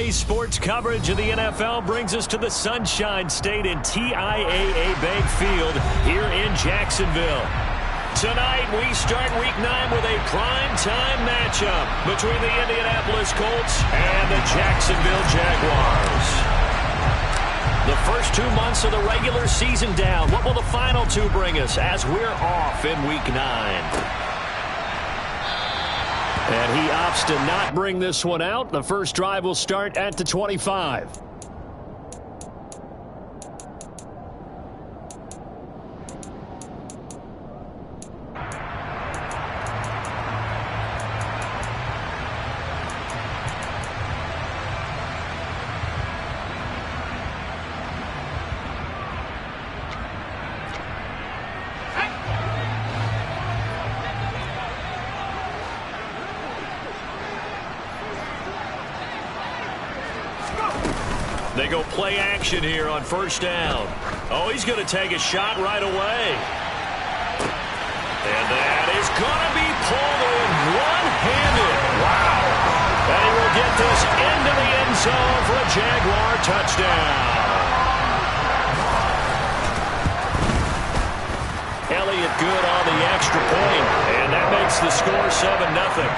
Today's sports coverage of the NFL brings us to the Sunshine State in TIAA Bank Field here in Jacksonville. Tonight, we start Week 9 with a prime-time matchup between the Indianapolis Colts and the Jacksonville Jaguars. The first 2 months of the regular season down. What will the final 2 bring us as we're off in Week 9? And he opts to not bring this one out. The first drive will start at the 25. They go play action here on first down. Oh, he's going to take a shot right away. And that is going to be pulled in one-handed. Wow. And he will get this into the end zone for a Jaguar touchdown. Elliott good on the extra point, and that makes the score 7-0.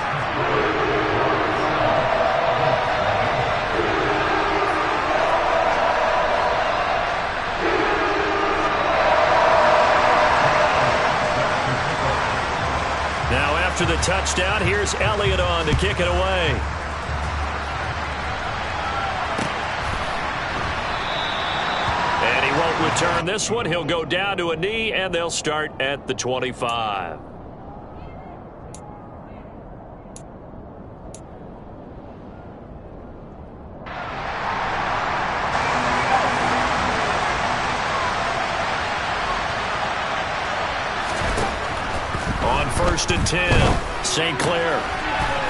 After the touchdown, here's Elliott on to kick it away. And he won't return this one. He'll go down to a knee, and they'll start at the 25. First and 10. St. Clair.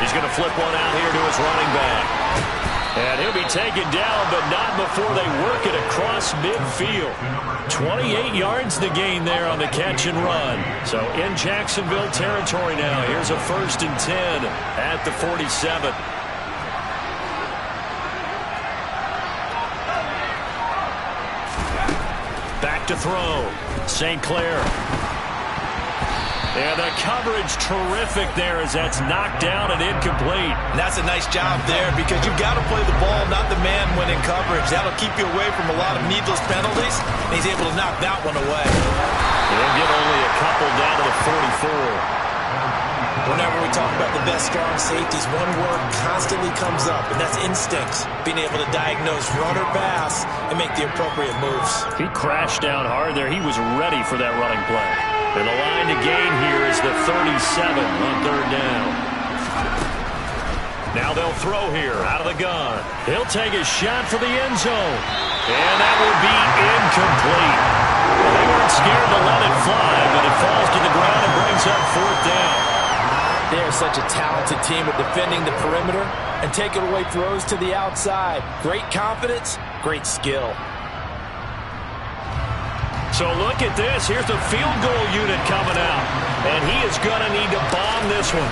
He's going to flip one out here to his running back. And he'll be taken down, but not before they work it across midfield. 28 yards to gain there on the catch and run. So in Jacksonville territory now. Here's a first and 10 at the 47. Back to throw. St. Clair. And the coverage terrific there as that's knocked down and incomplete. And that's a nice job there because you've got to play the ball, not the man when in coverage. That'll keep you away from a lot of needless penalties. And he's able to knock that one away. He'll get only a couple down to the 44. Whenever we talk about the best strong safeties, one word constantly comes up, and that's instincts. Being able to diagnose run or pass and make the appropriate moves. He crashed down hard there. He was ready for that running play. And the line to gain here is the 37 on third down. Now they'll throw here out of the gun. He'll take a shot for the end zone. And that will be incomplete. Well, they weren't scared to let it fly, but it falls to the ground and brings up fourth down. They are such a talented team at defending the perimeter and taking away throws to the outside. Great confidence, great skill. So look at this. Here's the field goal unit coming out. And he is going to need to bomb this one.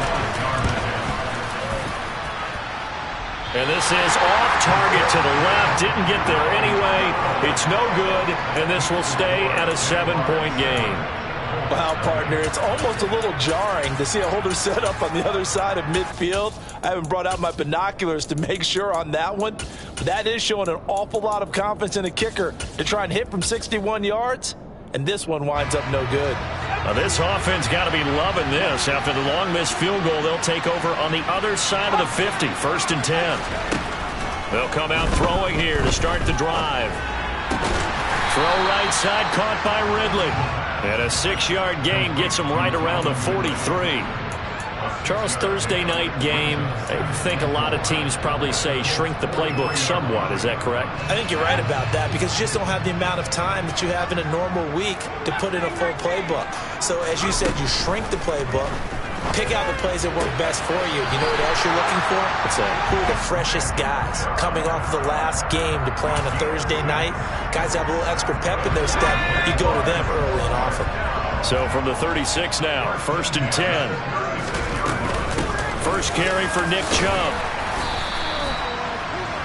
And this is off target to the left. Didn't get there anyway. It's no good. And this will stay at a 7-point game. Wow, partner, it's almost a little jarring to see a holder set up on the other side of midfield. I haven't brought out my binoculars to make sure on that one. But that is showing an awful lot of confidence in the kicker to try and hit from 61 yards. And this one winds up no good. Now this offense got to be loving this. After the long missed field goal, they'll take over on the other side of the 50. First and 10. They'll come out throwing here to start the drive. Throw right side caught by Ridley. And a 6-yard gain gets him right around the 43. Charles, Thursday night game, I think a lot of teams probably say shrink the playbook somewhat. Is that correct? I think you're right about that because you just don't have the amount of time that you have in a normal week to put in a full playbook. So as you said, you shrink the playbook, pick out the plays that work best for you. You know what else you're looking for? What's that? Who are the freshest guys coming off the last game to play on a Thursday night? Guys have a little extra pep in their step. You go to them early and often. So from the 36 now, first and 10. First carry for Nick Chubb.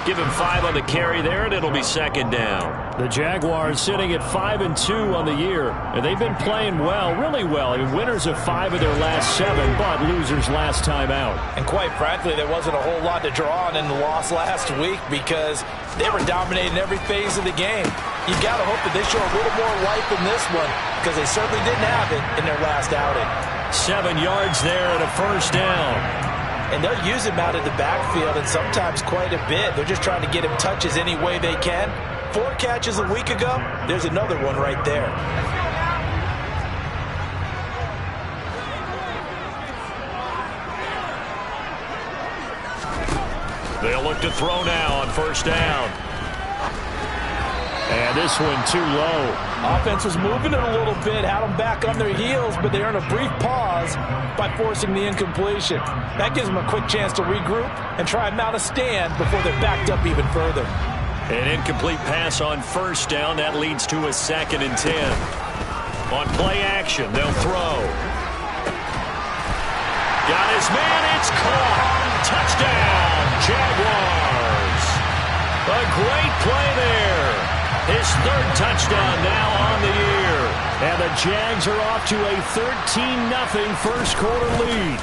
Give him 5 on the carry there, and it'll be second down. The Jaguars sitting at 5-2 on the year, and they've been playing well, really well. I mean, winners of 5 of their last 7, but losers last time out. And quite frankly, there wasn't a whole lot to draw on in the loss last week because they were dominating every phase of the game. You got to hope that they show a little more life in this one because they certainly didn't have it in their last outing. 7 yards there and a first down. And they'll use him out of the backfield, and sometimes quite a bit. They're just trying to get him touches any way they can. 4 catches a week ago, there's another one right there. They'll look to throw now on first down. And this one too low. Offense was moving it a little bit, had them back on their heels, but they earned a brief pause by forcing the incompletion. That gives them a quick chance to regroup and try and mount a stand before they're backed up even further. An incomplete pass on first down. That leads to a 2nd and 10. On play action, they'll throw. Got his man, it's caught. Touchdown, Jaguars. A great play there. His 3rd touchdown now on the year. And the Jags are off to a 13-0 first quarter lead.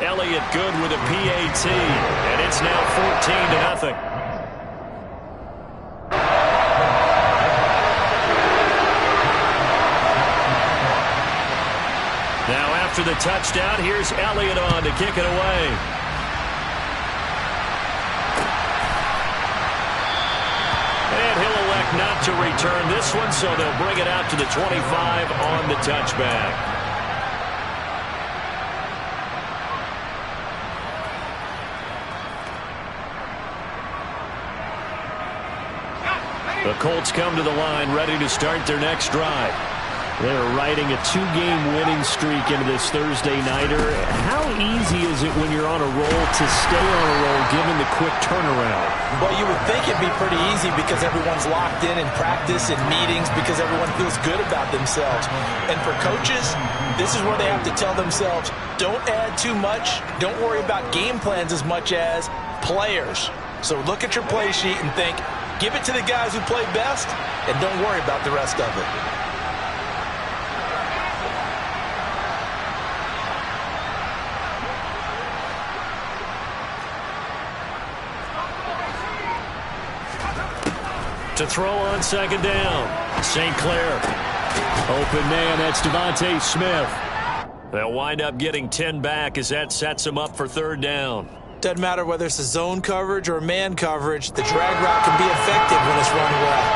Elliott good with a PAT, and it's now 14-0. Now after the touchdown, here's Elliott on to kick it away. And he'll elect not to return this one, so they'll bring it out to the 25 on the touchback. The Colts come to the line ready to start their next drive. They're riding a 2-game winning streak into this Thursday nighter. How easy is it when you're on a roll to stay on a roll given the quick turnaround? Well, you would think it'd be pretty easy because everyone's locked in practice and meetings because everyone feels good about themselves. And for coaches, this is where they have to tell themselves, don't add too much. Don't worry about game plans as much as players. So look at your play sheet and think, give it to the guys who play best and don't worry about the rest of it. To throw on second down. St. Clair. Open man, that's Devontae Smith. They'll wind up getting 10 back as that sets them up for 3rd down. Doesn't matter whether it's a zone coverage or man coverage, the drag route can be effective when it's run well.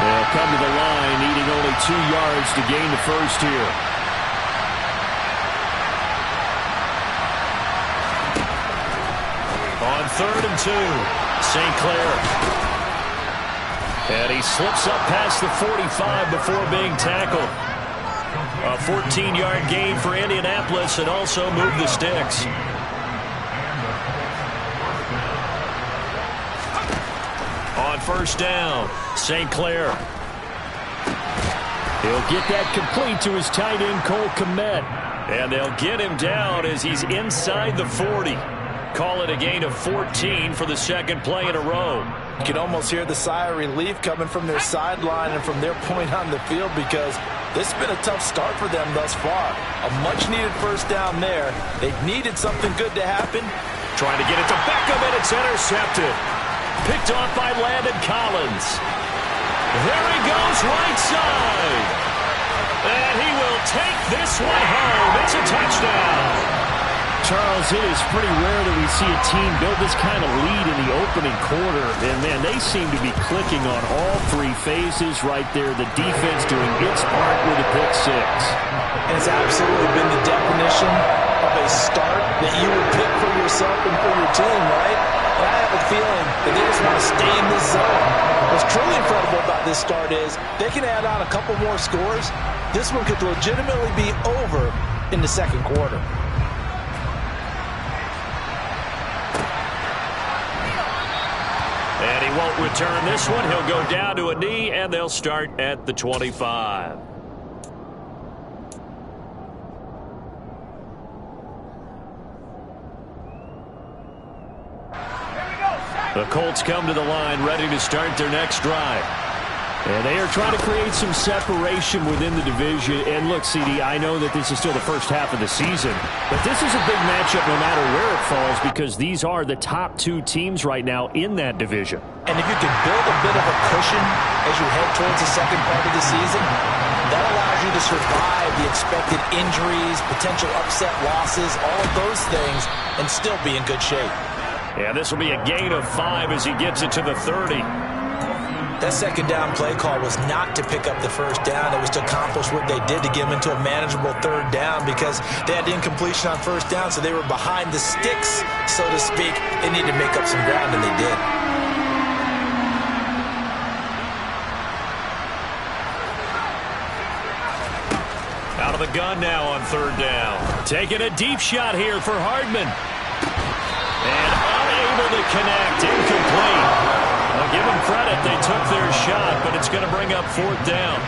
They'll come to the line, needing only 2 yards to gain the first here. On 3rd and 2, St. Clair. And he slips up past the 45 before being tackled. A 14-yard gain for Indianapolis and also moved the sticks. On first down, St. Clair. He'll get that complete to his tight end, Cole Kmet. And they'll get him down as he's inside the 40. Call it a gain of 14 for the 2nd play in a row. You can almost hear the sigh of relief coming from their sideline and from their point on the field because this has been a tough start for them thus far. A much-needed first down there. They've needed something good to happen. Trying to get it to Beckham, and it's intercepted. Picked off by Landon Collins. There he goes, right side. And he will take this one home. It's a touchdown. Charles, it is pretty rare that we see a team build this kind of lead in the opening quarter. And, man, they seem to be clicking on all 3 phases right there. The defense doing its part with a pick 6. And it's absolutely been the definition of a start that you would pick for yourself and for your team, right? And I have a feeling that they just want to stay in this zone. What's truly incredible about this start is they can add on a couple more scores. This one could legitimately be over in the 2nd quarter. And he won't return this one. He'll go down to a knee, and they'll start at the 25. The Colts come to the line ready to start their next drive. And they are trying to create some separation within the division. And look, CD, I know that this is still the first half of the season, but this is a big matchup no matter where it falls because these are the top two teams right now in that division. And if you can build a bit of a cushion as you head towards the second part of the season, that allows you to survive the expected injuries, potential upset losses, all of those things, and still be in good shape. Yeah, this will be a gain of 5 as he gets it to the 30. That second down play call was not to pick up the first down. It was to accomplish what they did to get them into a manageable third down because they had incompletion on first down, so they were behind the sticks, so to speak. They needed to make up some ground, and they did. Out of the gun now on third down. Taking a deep shot here for Hardman. And unable to connect. Incomplete. I'll give them credit. They took their shot, but it's going to bring up fourth down.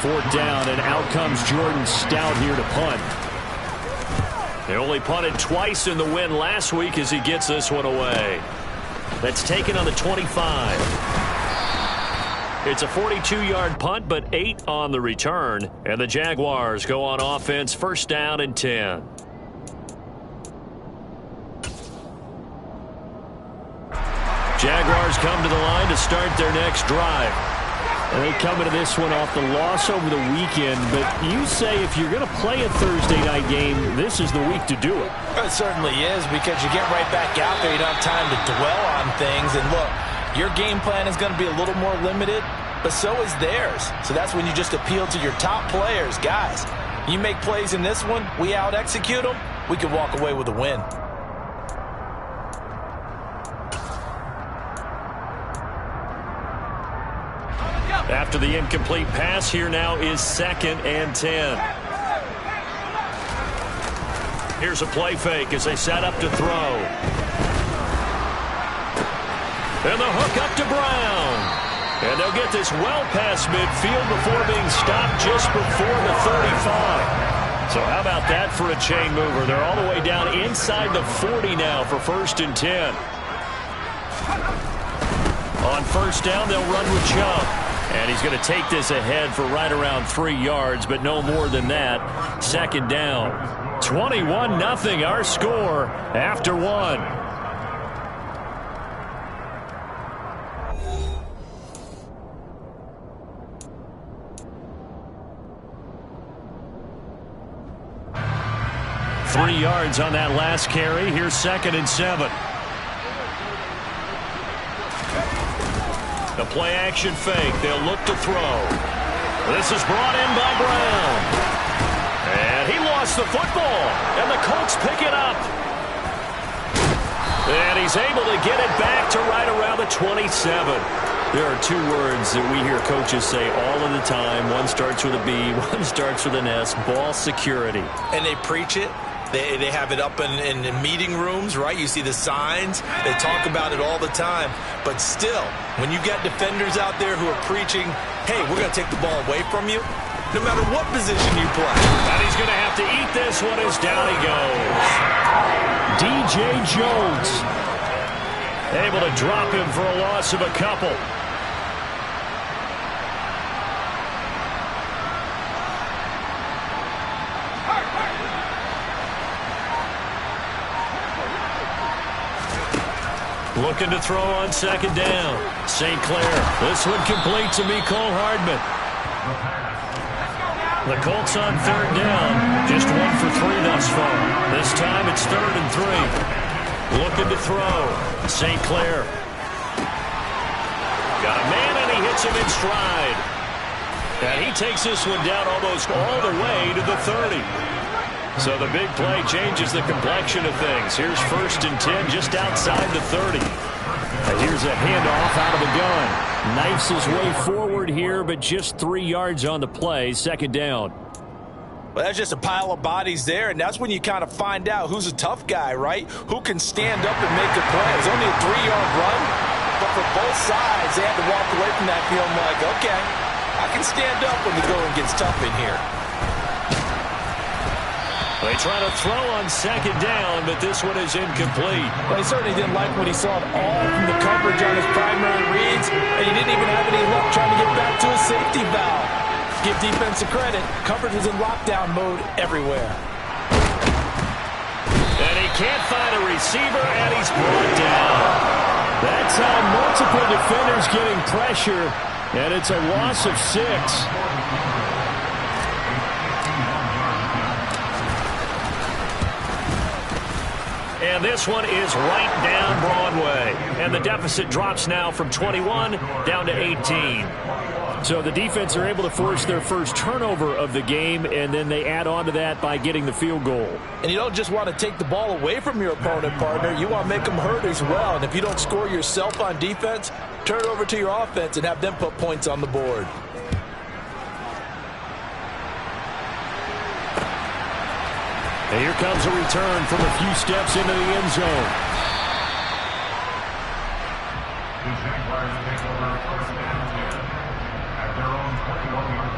Fourth down, and out comes Jordan Stout here to punt. They only punted twice in the win last week as he gets this one away. That's taken on the 25. It's a 42-yard punt, but 8 on the return. And the Jaguars go on offense, first down and 10. Jaguars come to the line to start their next drive. And they come into this one off the loss over the weekend, but you say if you're going to play a Thursday night game, this is the week to do it. It certainly is because you get right back out there. You don't have time to dwell on things. And look, your game plan is going to be a little more limited, but so is theirs. So that's when you just appeal to your top players. Guys, you make plays in this one, we out-execute them, we can walk away with a win. After the incomplete pass, here now is second and 10. Here's a play fake as they set up to throw. And the hook up to Brown. And they'll get this well past midfield before being stopped just before the 35. So how about that for a chain mover? They're all the way down inside the 40 now for first and 10. On first down, they'll run with Chubb. And he's going to take this ahead for right around 3 yards, but no more than that. Second down. 21-0 our score after 1. Three yards on that last carry. Here's second and 7. The play action fake. They'll look to throw. This is brought in by Brown. And he lost the football. And the Colts pick it up. And he's able to get it back to right around the 27. There are two words that we hear coaches say all of the time. One starts with a B, one starts with an S. Ball security. And they preach it. They have it up in meeting rooms, right? You see the signs. They talk about it all the time. But still, when you got defenders out there who are preaching, hey, we're going to take the ball away from you, no matter what position you play. And he's going to have to eat this one as down he goes. DJ Jones able to drop him for a loss of a couple. Looking to throw on second down. St. Clair. This one complete to Mecole Hardman. The Colts on third down. Just 1 for 3 thus far. This time it's third and 3. Looking to throw. St. Clair. Got a man and he hits him in stride. And he takes this one down almost all the way to the 30. So the big play changes the complexion of things. Here's first and 10 just outside the 30. Here's a handoff out of the gun. Knifes his way forward here, but just 3 yards on the play. Second down. Well, that's just a pile of bodies there, and that's when you kind of find out who's a tough guy, right? Who can stand up and make a play. It was only a 3-yard run, but for both sides, they had to walk away from that feeling like, okay, I can stand up when the going gets tough in here. They try to throw on second down, but this one is incomplete. Well, he certainly didn't like what he saw at all from the coverage on his primary reads, and he didn't even have any luck trying to get back to his safety valve. Give defensive credit. Coverage was in lockdown mode everywhere. And he can't find a receiver, and he's brought down. That's how multiple defenders getting pressure, and it's a loss of 6. And this one is right down Broadway. And the deficit drops now from 21 down to 18. So the defense are able to force their first turnover of the game, and then they add on to that by getting the field goal. And you don't just want to take the ball away from your opponent, partner. You want to make them hurt as well. And if you don't score yourself on defense, turn it over to your offense and have them put points on the board. And here comes a return from a few steps into the end zone. The Jaguars take over first and 10 at their own 21-yard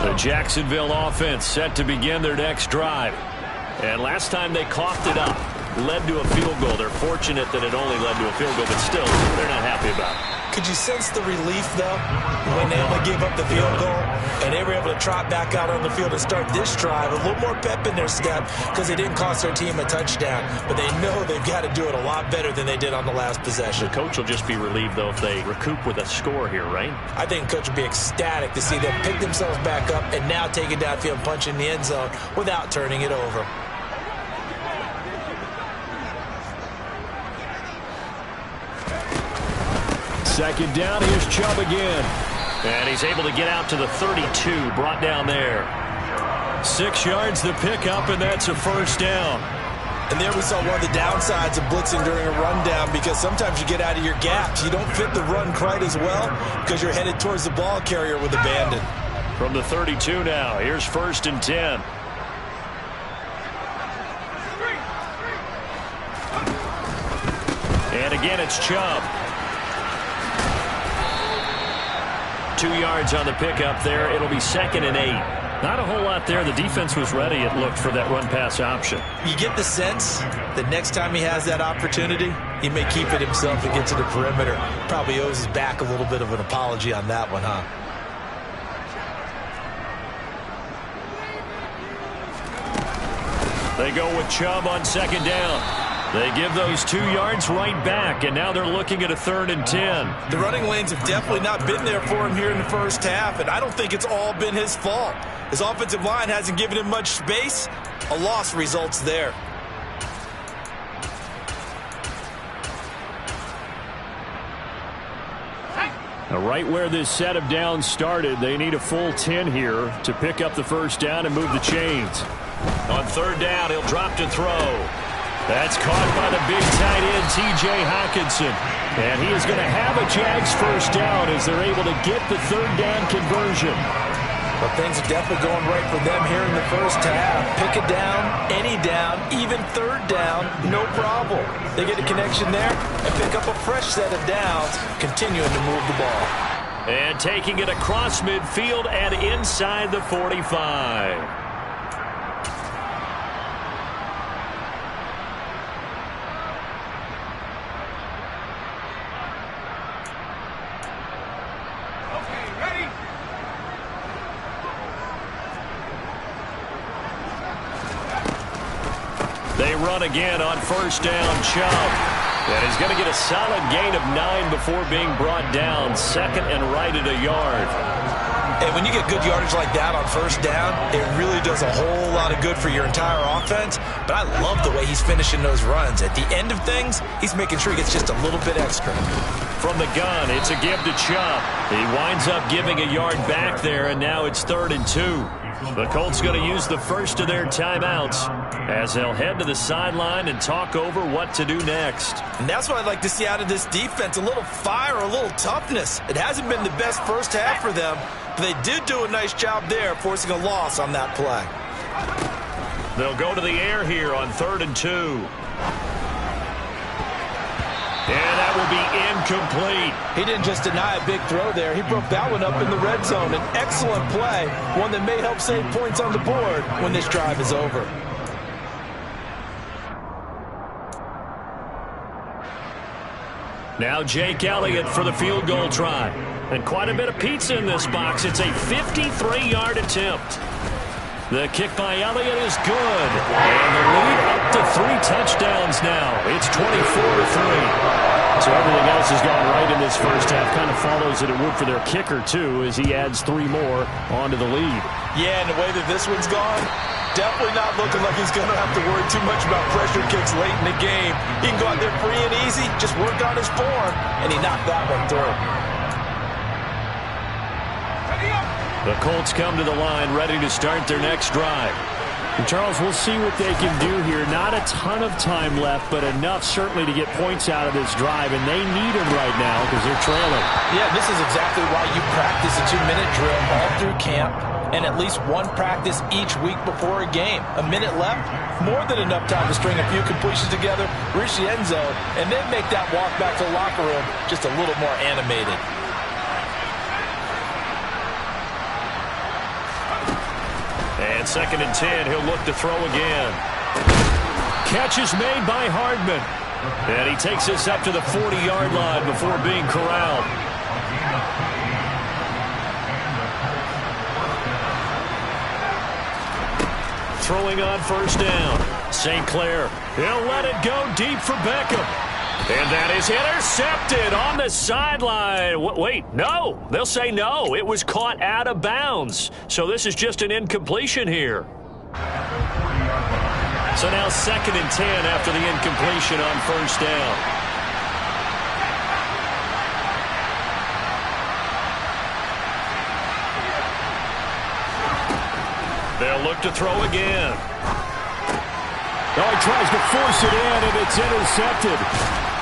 line. The Jacksonville offense set to begin their next drive. And last time they coughed it up, led to a field goal. They're fortunate that it only led to a field goal, but still, they're not happy about it. Could you sense the relief, though, when they only gave up the field goal and they were able to trot back out on the field and start this drive? A little more pep in their step because they didn't cost their team a touchdown, but they know they've got to do it a lot better than they did on the last possession. The coach will just be relieved, though, if they recoup with a score here, right? I think the coach will be ecstatic to see them pick themselves back up and now take it downfield and punch in the end zone without turning it over. Second down, here's Chubb again. And he's able to get out to the 32, brought down there. 6 yards the pickup, and that's a first down. And there we saw one of the downsides of blitzing during a rundown, because sometimes you get out of your gaps. You don't fit the run quite as well because you're headed towards the ball carrier with abandon. From the 32 now, here's first and 10. And again, it's Chubb. 2 yards on the pickup there. It'll be second and 8. Not a whole lot there. The defense was ready, it looked, for that run-pass option. You get the sense that next time he has that opportunity, he may keep it himself and get to the perimeter. Probably owes his back a little bit of an apology on that one, huh? They go with Chubb on second down. They give those 2 yards right back, and now they're looking at a third and 10. The running lanes have definitely not been there for him here in the first half, and I don't think it's all been his fault. His offensive line hasn't given him much space. A loss results there. Now, right where this set of downs started, they need a full 10 here to pick up the first down and move the chains. On third down, he'll drop to throw. That's caught by the big tight end, T.J. Hockenson. And he is going to have a Jags first down as they're able to get the third down conversion. Well, things are definitely going right for them here in the first half. Pick a down, any down, even third down, no problem. They get a connection there and pick up a fresh set of downs, continuing to move the ball. And taking it across midfield and inside the 45. They run again on first down, Chubb. And he's going to get a solid gain of 9 before being brought down. Second and right at a yard. And when you get good yardage like that on first down, it really does a whole lot of good for your entire offense. But I love the way he's finishing those runs. At the end of things, he's making sure he gets just a little bit extra. From the gun, it's a give to Chubb. He winds up giving a yard back there, and now it's 3rd and 2. The Colts going to use the first of their timeouts as they'll head to the sideline and talk over what to do next. And that's what I'd like to see out of this defense, a little fire, a little toughness. It hasn't been the best first half for them, but they did do a nice job there, forcing a loss on that play. They'll go to the air here on 3rd and 2. And that will be incomplete. He didn't just deny a big throw there. He broke that one up in the red zone. An excellent play, one that may help save points on the board when this drive is over. Now Jake Elliott for the field goal try. And quite a bit of pizza in this box. It's a 53-yard attempt. The kick by Elliott is good. And the lead up to 3 touchdowns now. It's 24-3. So everything else has gone right in this first half. Kind of follows that it would for their kicker, too, as he adds 3 more onto the lead. Yeah, and the way that this one's gone, definitely not looking like he's going to have to worry too much about pressure kicks late in the game. He can go out there free and easy, just work on his form, and he knocked that one through. The Colts come to the line, ready to start their next drive. And Charles, we'll see what they can do here. Not a ton of time left, but enough certainly to get points out of this drive, and they need them right now because they're trailing. Yeah, this is exactly why you practice a 2-minute drill all through camp, and at least one practice each week before a game. A minute left, more than enough time to string a few completions together, reach the end zone, and then make that walk back to the locker room just a little more animated. And 2nd and 10, he'll look to throw again. Catch is made by Hardman. And he takes this up to the 40-yard line before being corralled. Throwing on 1st down. St. Clair, he'll let it go deep for Beckham. And that is intercepted on the sideline. Wait, no. They'll say no. It was caught out of bounds. So this is just an incompletion here. So now 2nd and 10 after the incompletion on 1st down. They'll look to throw again. Oh, he tries to force it in, and it's intercepted.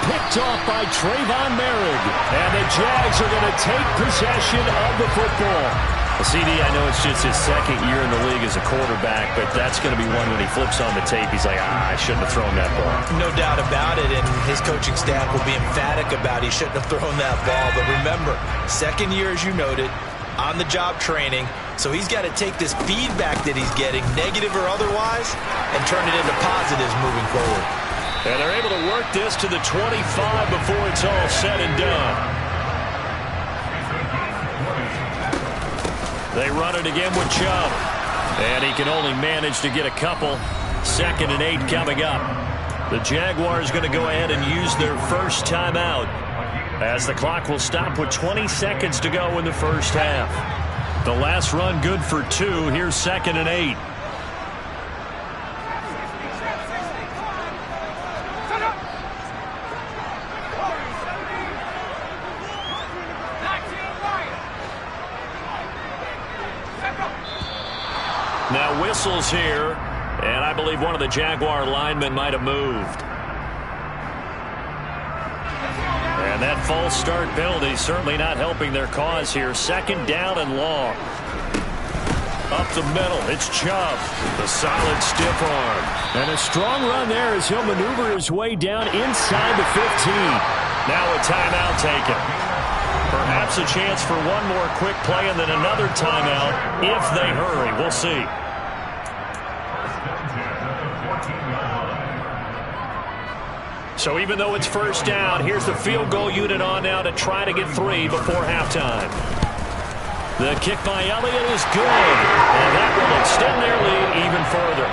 Picked off by Trayvon Merrick. And the Jags are going to take possession of the football. Well, CD, I know it's just his 2nd year in the league as a quarterback, but that's going to be one when he flips on the tape. He's like, I shouldn't have thrown that ball. No doubt about it, and his coaching staff will be emphatic about he shouldn't have thrown that ball. But remember, 2nd year, as you noted, on-the-job training. So he's got to take this feedback that he's getting, negative or otherwise, and turn it into positives moving forward. And they're able to work this to the 25 before it's all said and done. They run it again with Chubb. And he can only manage to get a couple. 2nd and 8 coming up. The Jaguars going to go ahead and use their first timeout, as the clock will stop with 20 seconds to go in the first half. The last run good for 2. Here's 2nd and 8. Now whistles here, and I believe one of the Jaguar linemen might have moved. And that false start penalty certainly not helping their cause here. 2nd down and long. Up the middle, it's Chubb. The solid stiff arm. And a strong run there as he'll maneuver his way down inside the 15. Now a timeout taken. Perhaps a chance for one more quick play and then another timeout if they hurry. We'll see. So even though it's 1st down, here's the field goal unit on now to try to get 3 before halftime. The kick by Elliott is good, and that will extend their lead even further.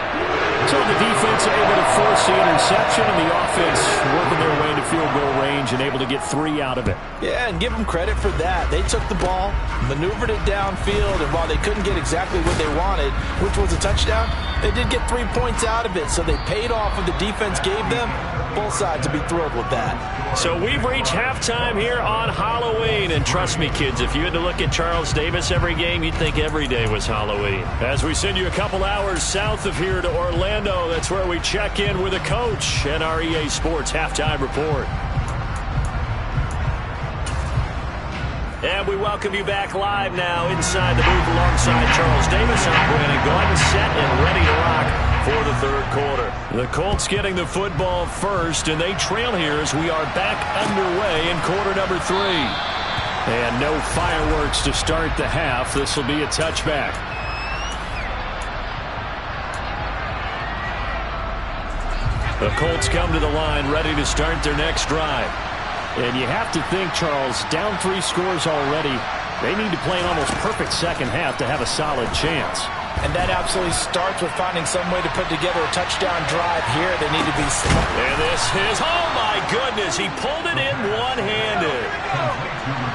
So the defense able to force the interception, and the offense working their way into field goal range and able to get 3 out of it. Yeah, and give them credit for that. They took the ball, maneuvered it downfield, and while they couldn't get exactly what they wanted, which was a touchdown, they did get 3 points out of it, so they paid off what the defense gave them. Both sides will be thrilled with that. So we've reached halftime here on Halloween. And trust me, kids, if you had to look at Charles Davis every game, you'd think every day was Halloween. As we send you a couple hours south of here to Orlando, that's where we check in with a coach and our EA Sports Halftime Report. And we welcome you back live now inside the booth alongside Charles Davis. I'm Brandon. Go ahead and set and ready to rock for the third quarter. The Colts getting the football first, and they trail here as we are back underway in quarter number 3. And no fireworks to start the half. This will be a touchback. The Colts come to the line ready to start their next drive. And you have to think, Charles, down 3 scores already. They need to play an almost perfect second half to have a solid chance. And that absolutely starts with finding some way to put together a touchdown drive here. They need to be smart. And this is, oh my goodness, he pulled it in one-handed.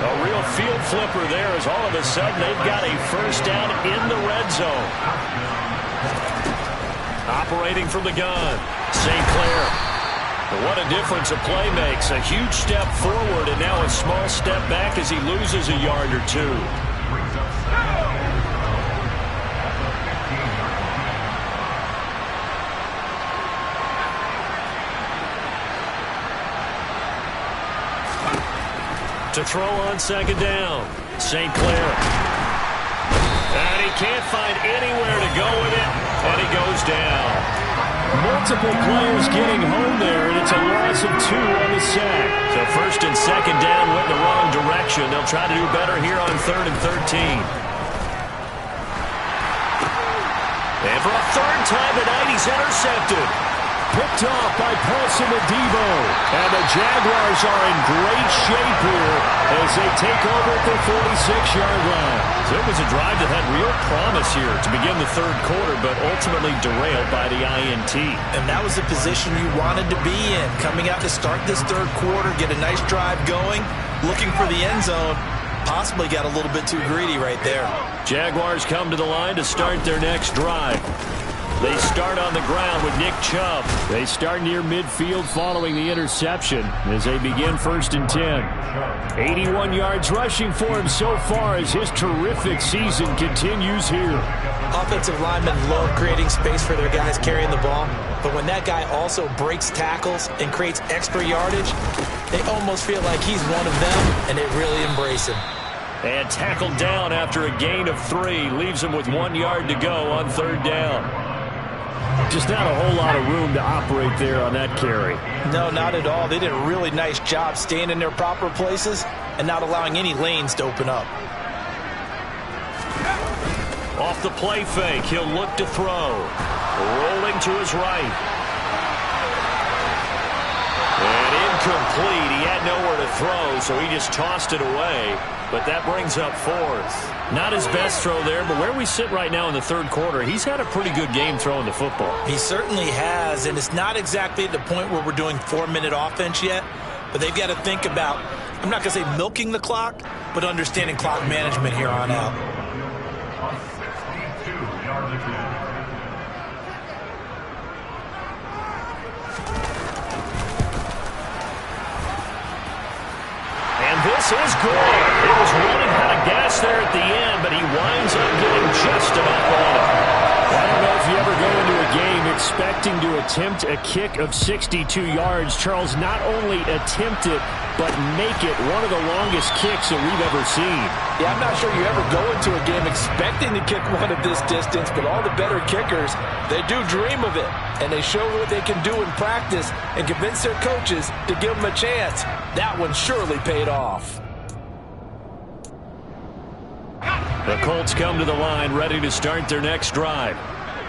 A real field flipper there as all of a sudden they've got a first down in the red zone. Operating from the gun, St. Clair. But what a difference a play makes. A huge step forward and now a small step back as he loses a yard or 2. To throw on second down, St. Clair. And he can't find anywhere to go with it, and he goes down. Multiple players getting home there, and it's a loss of 2 on the sack. So first and second down went the wrong direction. They'll try to do better here on 3rd and 13. And for a third time tonight, he's intercepted. Picked off by Paulson Adebo. And the Jaguars are in great shape here as they take over at the 46-yard line. So it was a drive that had real promise here to begin the third quarter, but ultimately derailed by the INT. And that was the position you wanted to be in. Coming out to start this third quarter, get a nice drive going, looking for the end zone. Possibly got a little bit too greedy right there. Jaguars come to the line to start their next drive. They start on the ground with Nick Chubb. They start near midfield following the interception as they begin 1st and 10. 81 yards rushing for him so far as his terrific season continues here. Offensive linemen love creating space for their guys carrying the ball, but when that guy also breaks tackles and creates extra yardage, they almost feel like he's one of them, and they really embrace him. And tackled down after a gain of 3. Leaves him with 1 yard to go on 3rd down. Just not a whole lot of room to operate there on that carry. No, not at all. They did a really nice job staying in their proper places and not allowing any lanes to open up. Off the play fake, he'll look to throw. Rolling to his right. And incomplete. He had nowhere to throw, so he just tossed it away. But that brings up 4th. Not his best throw there, but where we sit right now in the third quarter, he's had a pretty good game throwing the football. He certainly has, and it's not exactly at the point where we're doing 4-minute offense yet, but they've got to think about, I'm not going to say milking the clock, but understanding clock management here on out. This is good. It was running out of gas there at the end, but he winds up getting just about on it. I don't know if you ever go into a game expecting to attempt a kick of 62 yards. Charles, not only attempt it, but make it one of the longest kicks that we've ever seen. Yeah, I'm not sure you ever go into a game expecting to kick one of this distance, but all the better kickers, they do dream of it, and they show what they can do in practice and convince their coaches to give them a chance. That one surely paid off. The Colts come to the line ready to start their next drive.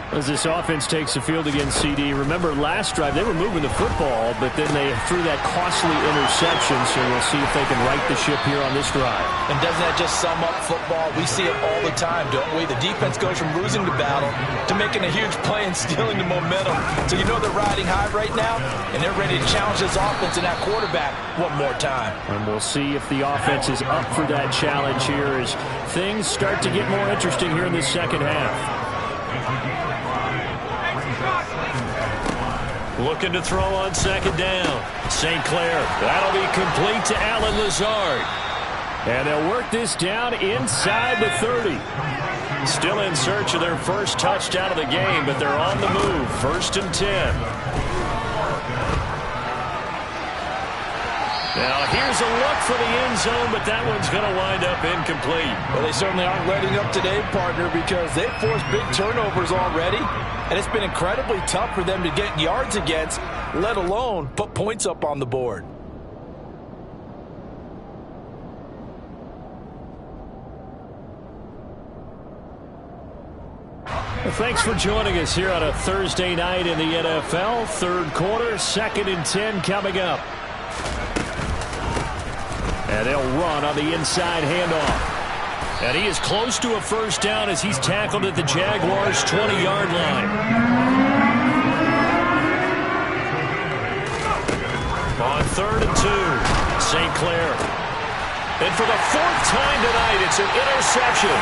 As this offense takes the field against CD, remember last drive they were moving the football, but then they threw that costly interception, so we'll see if they can right the ship here on this drive. And doesn't that just sum up football? We see it all the time, don't we? The defense goes from losing the battle to making a huge play and stealing the momentum. So you know they're riding high right now, and they're ready to challenge this offense and that quarterback one more time. And we'll see if the offense is up for that challenge here as things start to get more interesting here in the second half. Looking to throw on second down. St. Clair. That'll be complete to Alan Lazard. And they'll work this down inside the 30. Still in search of their first touchdown of the game, but they're on the move. 1st and 10. Now, here's a look for the end zone, but that one's going to wind up incomplete. Well, they certainly aren't letting up today, partner, because they've forced big turnovers already, and it's been incredibly tough for them to get yards against, let alone put points up on the board. Well, thanks for joining us here on a Thursday night in the NFL. Third quarter, 2nd and 10 coming up. And they'll run on the inside handoff. And he is close to a first down as he's tackled at the Jaguars' 20-yard line. On 3rd and 2, St. Clair. And for the 4th time tonight, it's an interception.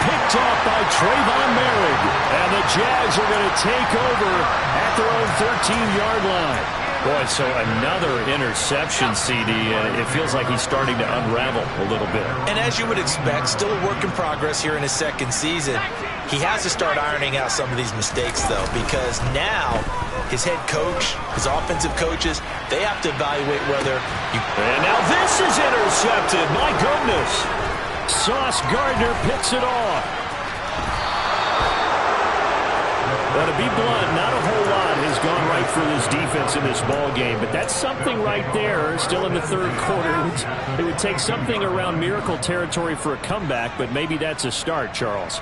Picked off by Trayvon Merrick. And the Jags are going to take over at their own 13-yard line. Boy, so another interception, CD, and it feels like he's starting to unravel a little bit. And as you would expect, still a work in progress here in his second season. He has to start ironing out some of these mistakes, though, because now his head coach, his offensive coaches, they have to evaluate whether you... And now this is intercepted. My goodness. Sauce Gardner picks it off. Well, to be blunt, not a whole lot has gone right for this defense in this ball game, but that's something right there. Still in the third quarter. It would take something around miracle territory for a comeback, but maybe that's a start, Charles.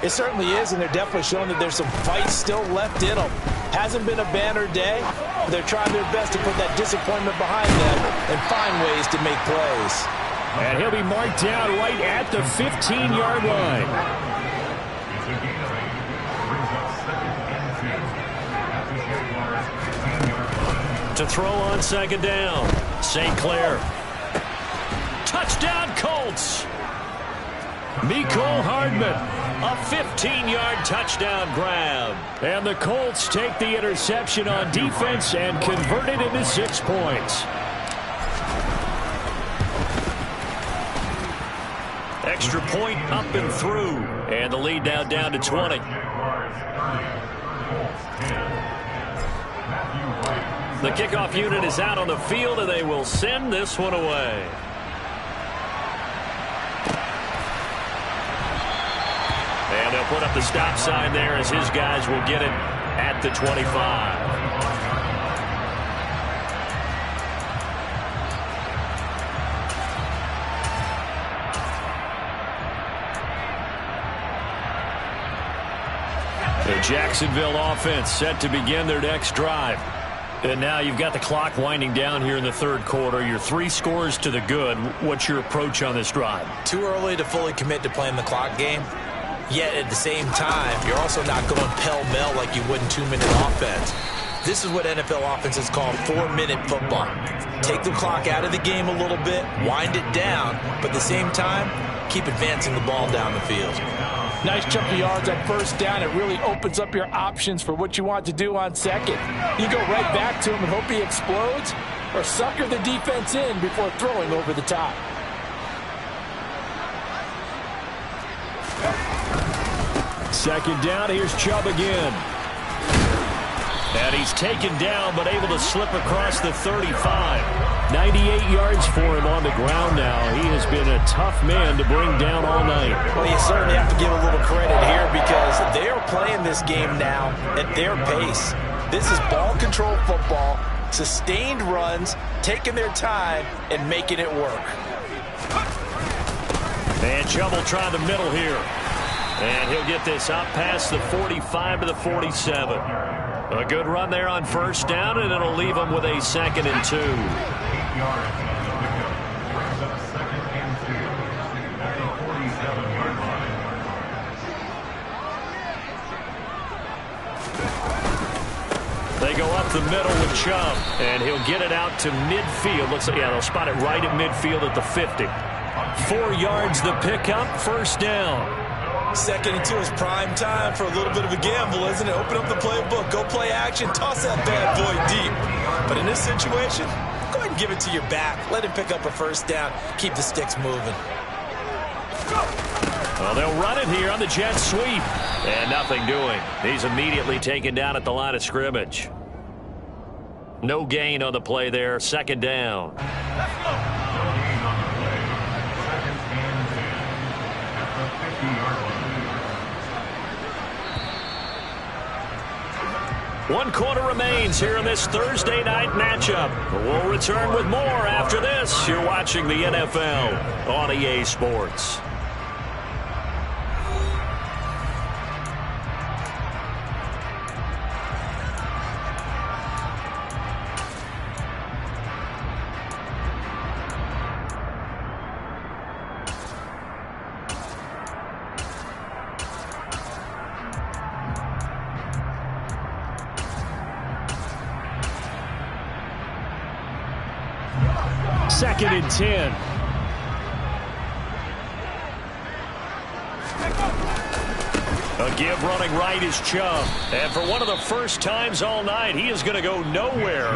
It certainly is, and they're definitely showing that there's some fight still left in them. Hasn't been a banner day, but they're trying their best to put that disappointment behind them and find ways to make plays. And he'll be marked down right at the 15-yard line. To throw on 2nd down, St. Clair. Touchdown, Colts. Mecole Hardman, a 15-yard touchdown grab. And the Colts take the interception on defense and convert it into 6 points. Extra point up and through. And the lead now down to 20. The kickoff unit is out on the field, and they will send this one away. And they'll put up the stop sign there as his guys will get it at the 25. The Jacksonville offense set to begin their next drive. And now you've got the clock winding down here in the third quarter. Your 3 scores to the good. What's your approach on this drive? Too early to fully commit to playing the clock game. Yet at the same time, you're also not going pell-mell like you would in 2-minute offense. This is what NFL offenses call 4-minute football. Take the clock out of the game a little bit, wind it down, but at the same time, keep advancing the ball down the field. Nice chunk of yards on first down. It really opens up your options for what you want to do on second. You go right back to him and hope he explodes, or sucker the defense in before throwing over the top. Second down, here's Chubb again. And he's taken down, but able to slip across the 35. 98 yards for him on the ground now. He has been a tough man to bring down all night. Well, you certainly have to give a little credit here because they are playing this game now at their pace. This is ball control football, sustained runs, taking their time, and making it work. And Chubb will try the middle here. And he'll get this up past the 45 to the 47. A good run there on first down, and it'll leave him with a 2nd and 2. 8 yards. Brings up 2nd and 2 at the 47-yard line. They go up the middle with Chubb, and he'll get it out to midfield. Looks like, yeah, they'll spot it right at midfield at the 50. 4 yards the pickup, first down. 2nd and 2 is prime time for a little bit of a gamble, isn't it? Open up the playbook, go play action, toss that bad boy deep. But in this situation, go ahead and give it to your back. Let him pick up a first down. Keep the sticks moving. Well, they'll run it here on the jet sweep. And nothing doing. He's immediately taken down at the line of scrimmage. No gain on the play there, 2nd down. gain on the play. Second and 10 at the 50-yard line. 1 quarter remains here in this Thursday night matchup. We'll return with more after this. You're watching the NFL on EA Sports. Second and 10. A give running right is Chubb. And for one of the first times all night, he is going to go nowhere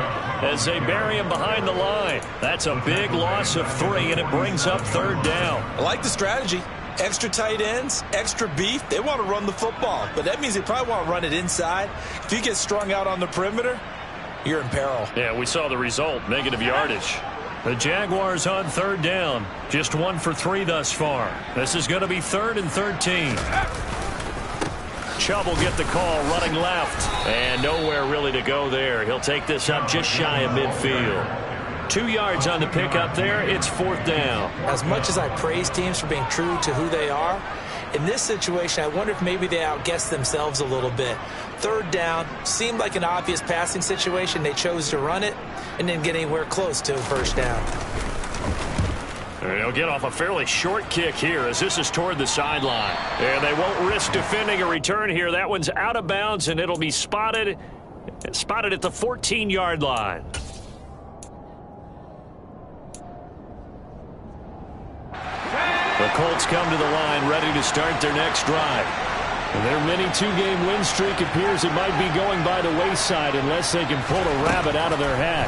as they bury him behind the line. That's a big loss of 3, and it brings up third down. I like the strategy. Extra tight ends, extra beef. They want to run the football, but that means they probably want to run it inside. If you get strung out on the perimeter, you're in peril. Yeah, we saw the result, negative yardage. The Jaguars on third down. Just 1 for 3 thus far. This is going to be 3rd and 13. Chubb will get the call running left. And nowhere really to go there. He'll take this up just shy of midfield. 2 yards on the pickup there. It's 4th down. As much as I praise teams for being true to who they are, in this situation, I wonder if maybe they outguessed themselves a little bit. 3rd down seemed like an obvious passing situation. They chose to run it and didn't get anywhere close to a first down. They'll get off a fairly short kick here as this is toward the sideline. And they won't risk defending a return here. That one's out of bounds, and it'll be spotted at the 14-yard line. The Colts come to the line ready to start their next drive. And their mini 2-game win streak appears it might be going by the wayside unless they can pull a rabbit out of their hat.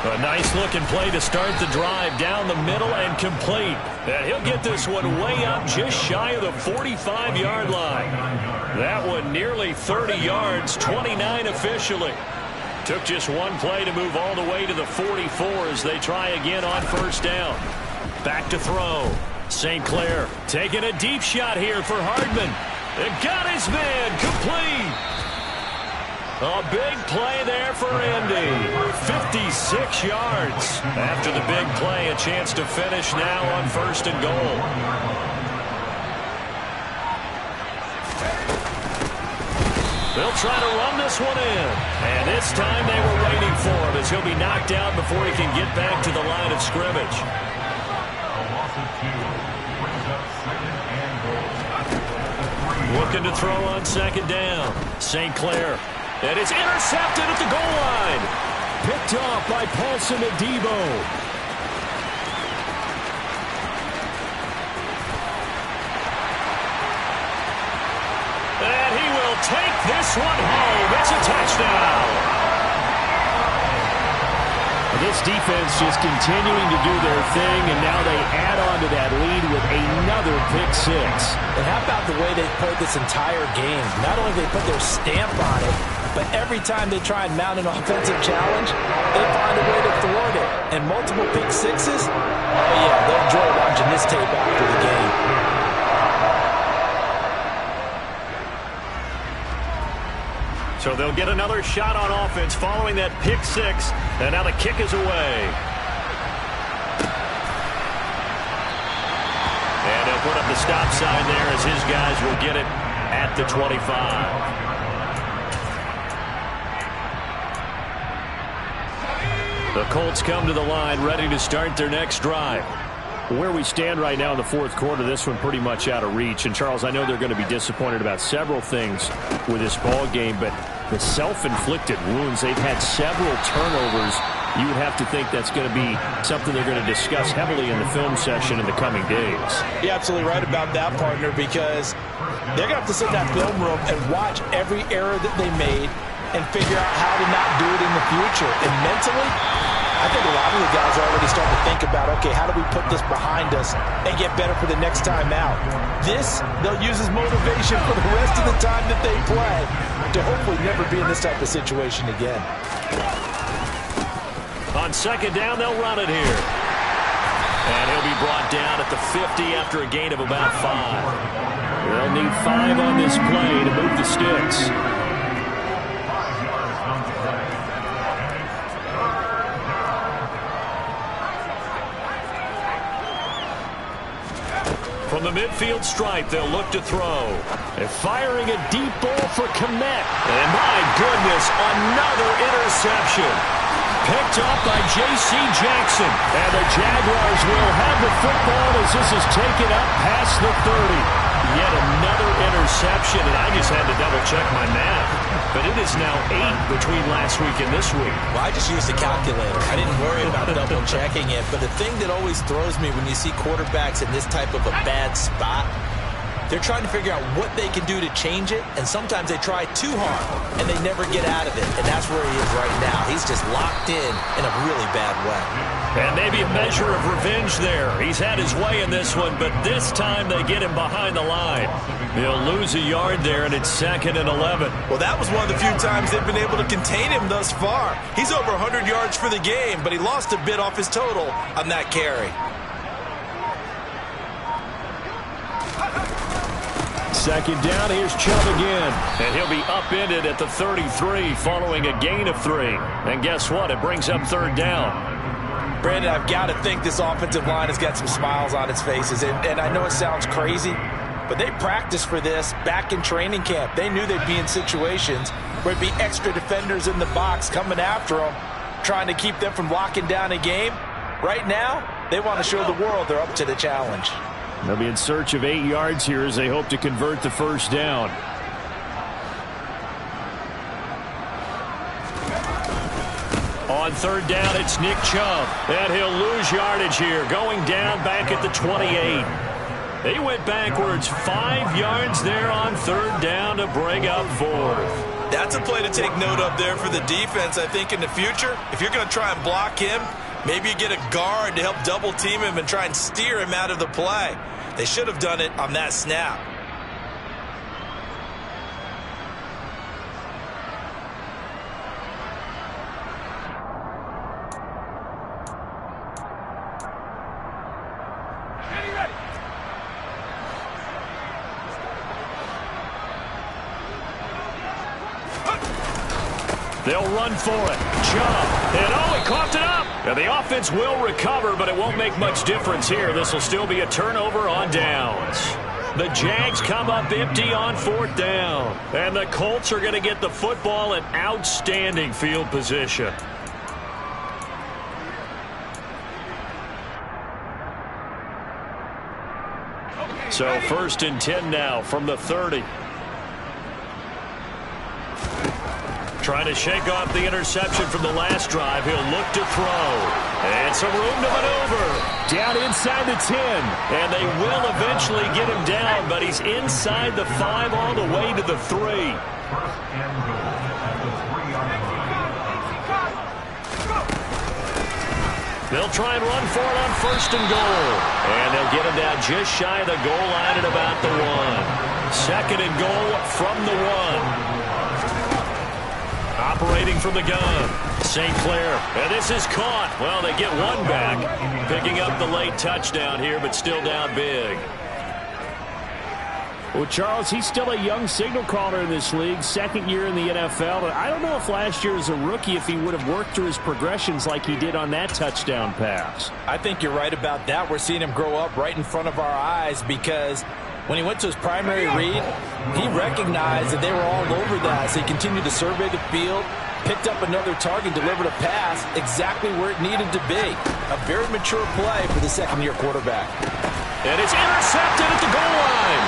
A nice-looking play to start the drive down the middle and complete. And he'll get this one way up just shy of the 45-yard line. That one nearly 30 yards, 29 officially. Took just one play to move all the way to the 44 as they try again on first down. Back to throw. St. Clair taking a deep shot here for Hardman. It got his man complete. A big play there for Andy. 56 yards. After the big play, a chance to finish now on 1st and goal. They'll try to run this one in. And this time they were waiting for him as he'll be knocked out before he can get back to the line of scrimmage. A loss of 2 brings up 2nd and goal. Looking to throw on 2nd down. St. Clair. And it's intercepted at the goal line. Picked off by Paulson Adebo. And he will take this one home. It's a touchdown. This defense just continuing to do their thing, and now they add on to that lead with another pick 6. And how about the way they played this entire game? Not only do they put their stamp on it, but every time they try and mount an offensive challenge, they find a way to thwart it. And multiple pick 6s? Oh, yeah, they'll enjoy watching this tape after the game. So they'll get another shot on offense following that pick 6. And now the kick is away. And they'll put up the stop sign there as his guys will get it at the 25. The Colts come to the line ready to start their next drive. Where we stand right now in the 4th quarter, this one pretty much out of reach. And, Charles, I know they're going to be disappointed about several things with this ball game, but the self-inflicted wounds, they've had several turnovers. You would have to think that's going to be something they're going to discuss heavily in the film session in the coming days. You're absolutely right about that, partner, because they're going to have to sit in that film room and watch every error that they made and figure out how to not do it in the future. And mentally, I think a lot of the guys are already starting to think about, okay, how do we put this behind us and get better for the next time out? This, they'll use as motivation for the rest of the time that they play to hopefully never be in this type of situation again. On second down, they'll run it here. And he'll be brought down at the 50 after a gain of about 5. They'll need 5 on this play to move the sticks. From the midfield stripe, they'll look to throw. They're firing a deep ball for Kmet. And my goodness, another interception. Picked up by J.C. Jackson. And the Jaguars will have the football as this is taken up past the 30. Yet another interception, and I just had to double-check my math. But it is now 8 between last week and this week. Well, I just used a calculator. I didn't worry about double-checking it. But the thing that always throws me when you see quarterbacks in this type of a bad spot, they're trying to figure out what they can do to change it, and sometimes they try too hard, and they never get out of it. And that's where he is right now. He's just locked in a really bad way. And maybe a measure of revenge there. He's had his way in this one, but this time they get him behind the line. He'll lose a yard there, and it's 2nd and 11. Well, that was one of the few times they've been able to contain him thus far. He's over 100 yards for the game, but he lost a bit off his total on that carry. Second down, here's Chubb again. And he'll be upended at the 33 following a gain of 3. And guess what? It brings up 3rd down. Brandon, I've got to think this offensive line has got some smiles on its faces. And I know it sounds crazy, but they practiced for this back in training camp. They knew they'd be in situations where it'd be extra defenders in the box coming after them, trying to keep them from locking down a game. Right now, they want to show the world they're up to the challenge. They'll be in search of 8 yards here as they hope to convert the 1st down. On 3rd down, it's Nick Chubb. And he'll lose yardage here, going down back at the 28. He went backwards 5 yards there on 3rd down to bring up 4th. That's a play to take note of there for the defense, I think, in the future. If you're going to try and block him, maybe you get a guard to help double team him and try and steer him out of the play. They should have done it on that snap. They'll run for it. Chubb. And he coughed it up. And the offense will recover, but it won't make much difference here. This will still be a turnover on downs. The Jags come up empty on 4th down. And the Colts are going to get the football in outstanding field position. So 1st and 10 now from the 30. Trying to shake off the interception from the last drive. He'll look to throw. And some room to maneuver. Down inside the 10. And they will eventually get him down, but he's inside the 5 all the way to the 3. They'll try and run for it on 1st and goal. And they'll get him down just shy of the goal line at about the 1. 2nd and goal from the 1. Operating from the gun, St. Clair. And this is caught. Well, they get one back. Picking up the late touchdown here, but still down big. Well, Charles, he's still a young signal caller in this league, 2nd year in the NFL. And I don't know if last year as a rookie, if he would have worked through his progressions like he did on that touchdown pass. I think you're right about that. We're seeing him grow up right in front of our eyes because when he went to his primary read, he recognized that they were all over that. So he continued to survey the field, picked up another target, delivered a pass exactly where it needed to be. A very mature play for the 2nd-year quarterback. And it's intercepted at the goal line.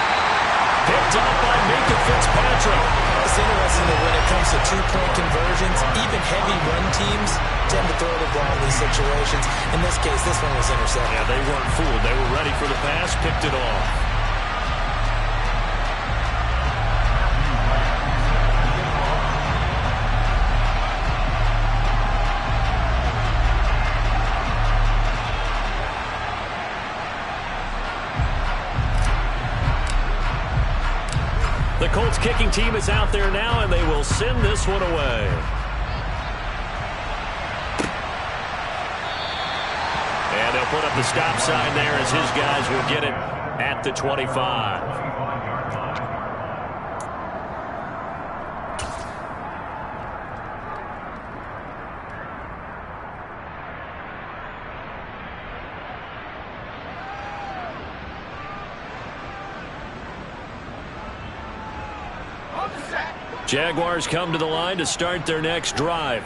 Picked up by Minka Fitzpatrick. It's interesting that when it comes to 2-point conversions, even heavy run teams tend to throw the ball in these situations. In this case, this one was intercepted. Yeah, they weren't fooled. They were ready for the pass, picked it off. The Colts kicking team is out there now, and they will send this one away. put up the stop sign there as his guys will get it at the 25. Jaguars come to the line to start their next drive.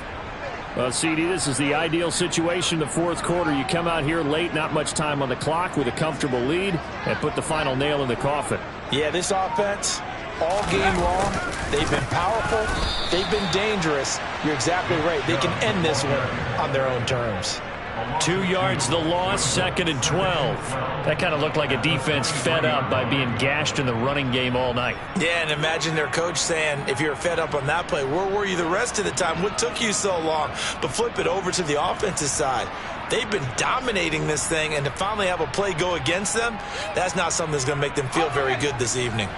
Well, CD, this is the ideal situation in the fourth quarter. You come out here late, not much time on the clock with a comfortable lead, and put the final nail in the coffin. Yeah, this offense, all game long, they've been powerful, they've been dangerous. You're exactly right. They can end this one on their own terms. 2 yards the loss, 2nd and 12. That kind of looked like a defense fed up by being gashed in the running game all night. Yeah, and imagine their coach saying, if you're fed up on that play, where were you the rest of the time? What took you so long? But flip it over to the offensive side. They've been dominating this thing, and to finally have a play go against them, that's not something that's going to make them feel very good this evening.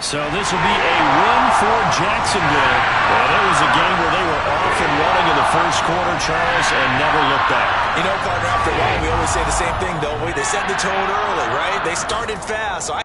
So this will be a win for Jacksonville. And it was a game where they were off and running in the first quarter, Charles, and never looked back. You know, partner, after a while, we always say the same thing, don't we? They set the tone early, right? They started fast. So